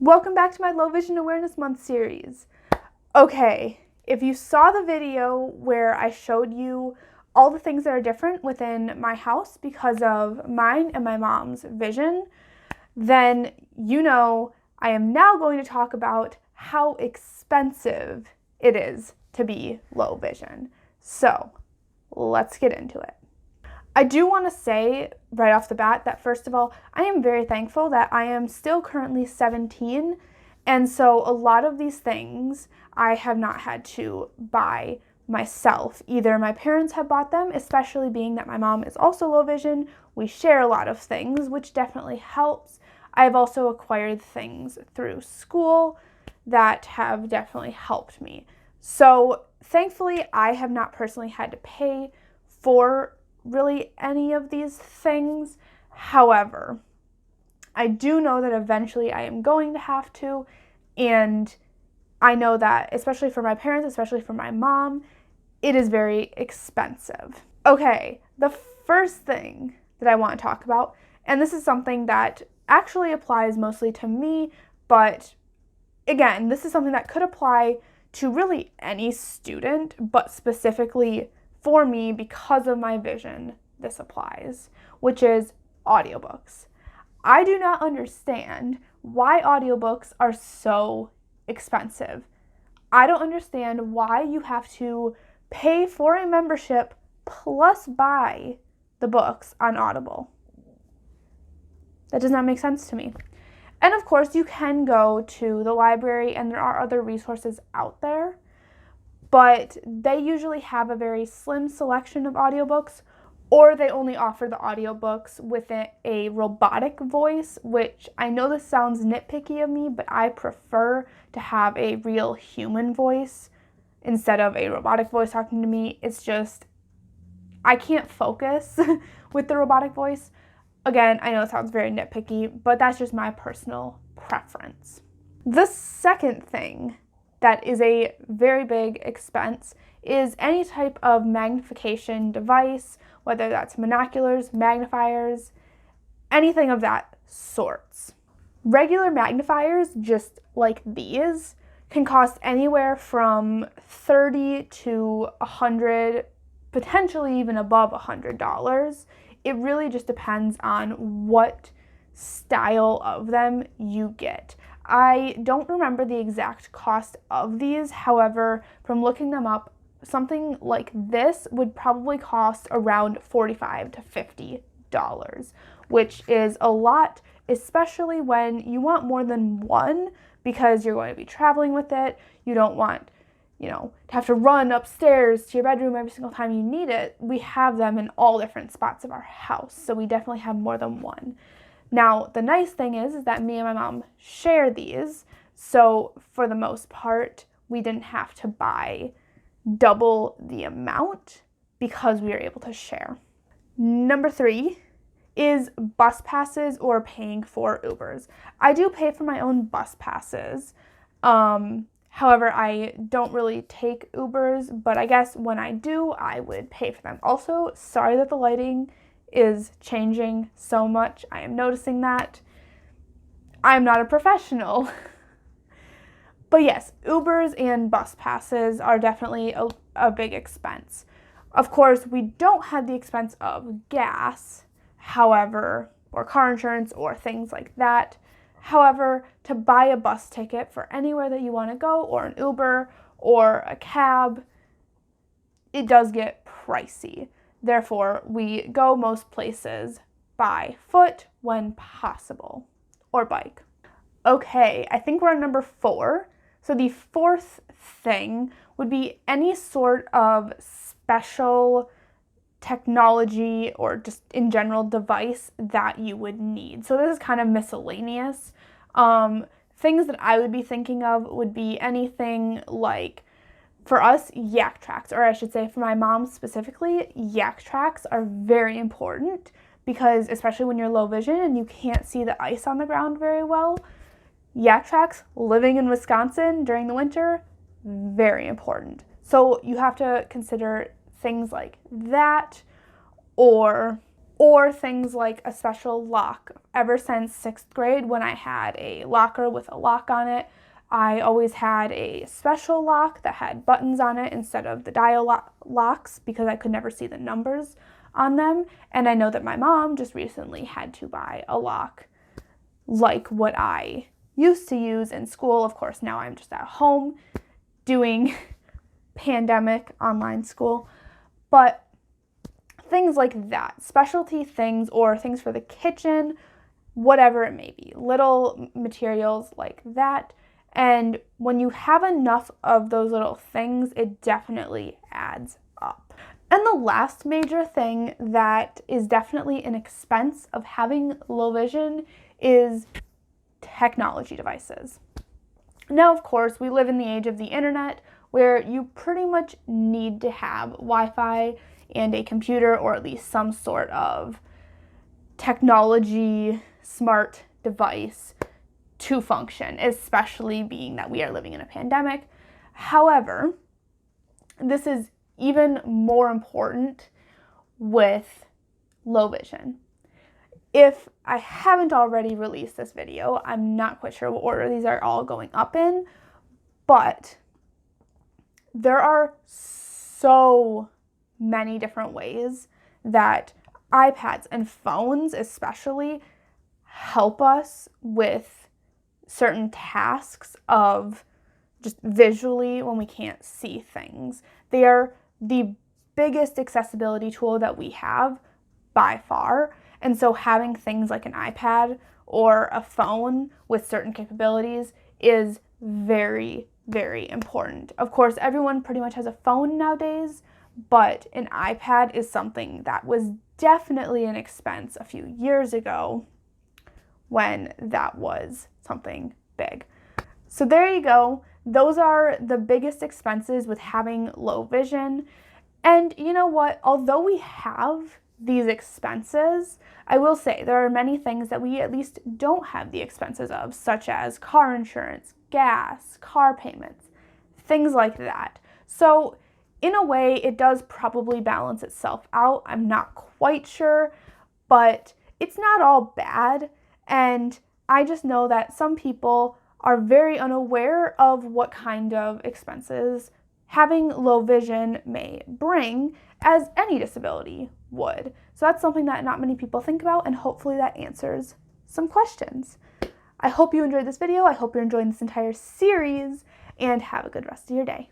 Welcome back to my Low Vision Awareness Month series. Okay, if you saw the video where I showed you all the things that are different within my house because of mine and my mom's vision, then you know I am now going to talk about how expensive it is to be low vision. So let's get into it. I do want to say right off the bat that first of all, I am very thankful that I am still currently 17, and so a lot of these things I have not had to buy myself. Either my parents have bought them, especially being that my mom is also low vision. We share a lot of things, which definitely helps. I've also acquired things through school that have definitely helped me. So thankfully, I have not personally had to pay for really any of these things. However, I do know that eventually I am going to have to, and I know that especially for my parents, especially for my mom, it is very expensive. Okay, the first thing that I want to talk about, and this is something that actually applies mostly to me, but again, this is something that could apply to really any student, but specifically for me, because of my vision, this applies, which is audiobooks. I do not understand why audiobooks are so expensive. I don't understand why you have to pay for a membership plus buy the books on Audible. That does not make sense to me. And of course, you can go to the library and there are other resources out there, but they usually have a very slim selection of audiobooks, or they only offer the audiobooks with a robotic voice, which I know this sounds nitpicky of me, but I prefer to have a real human voice instead of a robotic voice talking to me. It's just, I can't focus with the robotic voice. Again, I know it sounds very nitpicky, but that's just my personal preference. The second thing that is a very big expense is any type of magnification device, whether that's binoculars, magnifiers, anything of that sorts. Regular magnifiers, just like these, can cost anywhere from $30 to $100, potentially even above $100. It really just depends on what style of them you get. I don't remember the exact cost of these. However, from looking them up, something like this would probably cost around $45 to $50, which is a lot, especially when you want more than one because you're going to be traveling with it. You don't want, to have to run upstairs to your bedroom every single time you need it. We have them in all different spots of our house, so we definitely have more than one. Now, the nice thing is that me and my mom share these, so for the most part, we didn't have to buy double the amount because we are able to share. Number 3 is bus passes or paying for Ubers. I do pay for my own bus passes. However, I don't really take Ubers, but I guess when I do, I would pay for them. Also, sorry that the lighting is changing so much. I am noticing that. I'm not a professional. But yes, Ubers and bus passes are definitely a big expense. Of course, we don't have the expense of gas, however, or car insurance or things like that. However, to buy a bus ticket for anywhere that you want to go, or an Uber or a cab, it does get pricey. Therefore, we go most places by foot when possible, or bike. Okay, I think we're on number 4. So the fourth thing would be any sort of special technology or just in general device that you would need. So this is kind of miscellaneous. Things that I would be thinking of would be anything like, for us, yak tracks, or I should say for my mom specifically, yak tracks are very important because especially when you're low vision and you can't see the ice on the ground very well, yak tracks, living in Wisconsin during the winter, very important. So you have to consider things like that, or or things like a special lock. Ever since 6th grade, when I had a locker with a lock on it, I always had a special lock that had buttons on it instead of the dial locks because I could never see the numbers on them. And I know that my mom just recently had to buy a lock like what I used to use in school. Of course, now I'm just at home doing pandemic online school. But things like that, specialty things or things for the kitchen, whatever it may be, little materials like that. And when you have enough of those little things, it definitely adds up. And the last major thing that is definitely an expense of having low vision is technology devices. Now, of course, we live in the age of the internet where you pretty much need to have Wi-Fi and a computer, or at least some sort of technology smart device to function, especially being that we are living in a pandemic. However, this is even more important with low vision. If I haven't already released this video, I'm not quite sure what order these are all going up in, but there are so many different ways that iPads and phones especially help us with certain tasks of just visually when we can't see things. They are the biggest accessibility tool that we have by far. And so having things like an iPad or a phone with certain capabilities is very, very important. Of course, everyone pretty much has a phone nowadays, but an iPad is something that was definitely an expense a few years ago when that was something big. So there you go. Those are the biggest expenses with having low vision. And you know what? Although we have these expenses, I will say there are many things that we at least don't have the expenses of, such as car insurance, gas, car payments, things like that. So in a way, it does probably balance itself out. I'm not quite sure, but it's not all bad. And I just know that some people are very unaware of what kind of expenses having low vision may bring, as any disability would. So that's something that not many people think about, and hopefully that answers some questions. I hope you enjoyed this video. I hope you're enjoying this entire series, and have a good rest of your day.